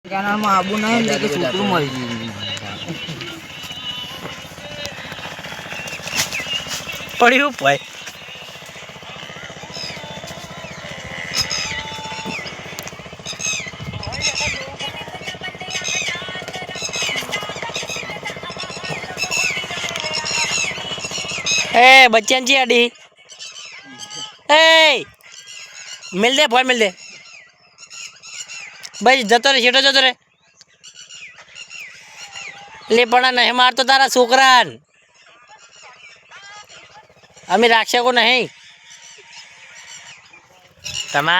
કેનાલમાં આબુ નહીં એટલે કે છોકરું મરી ગયું પડ્યું ભાઈ ए बच्चांची आडी ए मिल दे फोन मिल दे भाई जतो रे छेटो जतो रे ले पण नहीं मारतो तारा छोकरान अमी राक्षा को नहीं तमा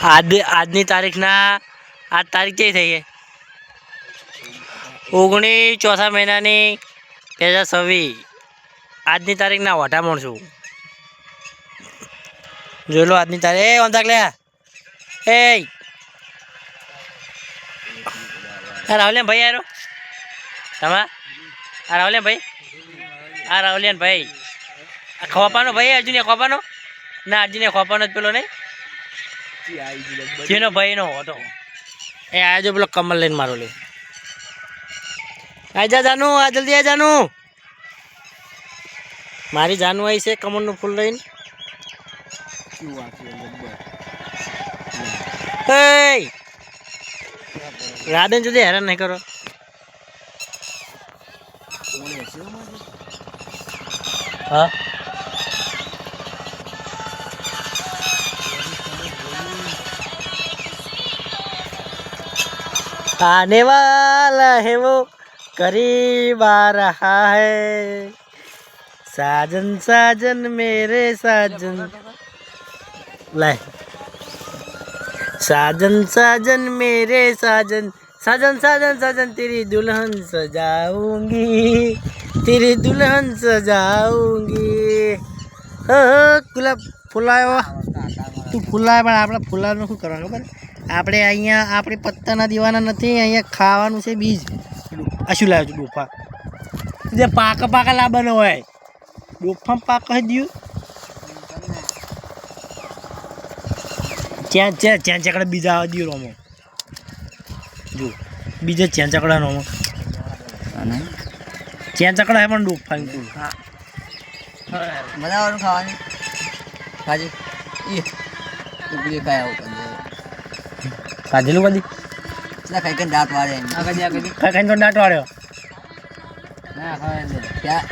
આજની તારીખના આજ તારીખ કઈ થઈ છે 19 ચોથા મહિનાની 2026 આજની તારીખના વઢા માણશું જોઈ લો આજની તારીખ એ ઓંધાક લે એ રાહુલિયન ભાઈ આરો તમા આ રાહુલિયન ભાઈ આ રાહુલિયન ભાઈ આ ખોપાનો ભાઈ અર્જુન ખોપાનો ના અર્જુન ખોપાનો જ પેલો નહીં જેનો ભાઈ નો હતો એ આ જો પેલો કમલ લઈને મારો લે આજા જાનુ આ જલ્દી આ જાનુ મારી જાનુ આવી છે કમળનું ફૂલ લઈને રાધન જલ્દી હેરાન નહીં કરો હા आने वाला है वो करीब आ रहा है साजन साजन मेरे साजन ले साजन साजन मेरे साजन साजन साजन साजन तेरी दुल्हन सजाऊंगी तेरी दुल्हन सजाऊंगी गुलाब फुलायो तू फुलाय पण आपला फुलाનું શું કરવાનું ખબર આપણે અહીંયા આપણે પત્તાના દીવાના નથી અહીંયા ખાવાનું છે બીજ આ શું લાવ્યો છું ડોફા જે પાકા પાકા લાવવાનો હોય ડોફા પાકા હે દીયું ચેન ચકડા બીજા આવે દીયો રોમો જો બીજા ચેન ચકડા રોમો ચેન ચકડા હે પણ ડોફા હા બનાવવાનું ખાવાનું ખાજી એ ઉગલી ખાયા કાજેલું કદી ના ખાઈ કઈ દાંત વાળે આ કદી ખાઈ તો દાંત વાળ્યો ના ખાવા દે ક્યાં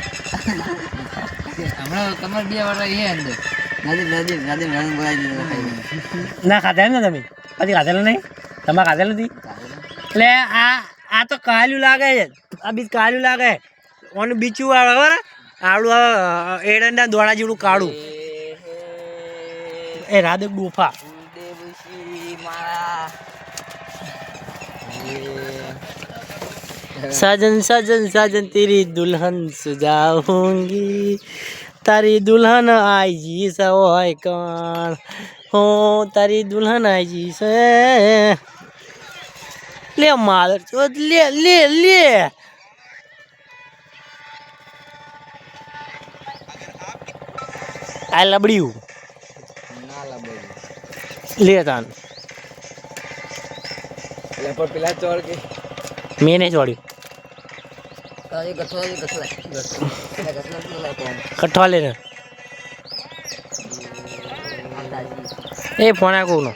હમણાં તમાર બે વાર એ અંદર નદી રણ બોલાવી દીધો ખાઈ ના ખાધા એમ ને તમે કદી ખાધેલું નહીં તમારે ખાધેલું નથી એટલે આ તો કાલ્યું લાગે છે આ બીજ કાલ્યું લાગે ઓનું બીચું આવે ખબર આવડું એરંડા દોડા જેવડું કાળું એ રાધે ડોફા साजन साजन साजन तेरी दुल्हन सजाऊंगी तारी दुल्हन आई जी सवाय कान हो तारी दुल्हन आई जी से ले मादर चोद ले ले ले आ लबड़िયું ના લબડી લે તાન લે પર પેલા ચોર કે મેં નહીં છોડ્યું કઠવા લે એ ફોન આ કોનો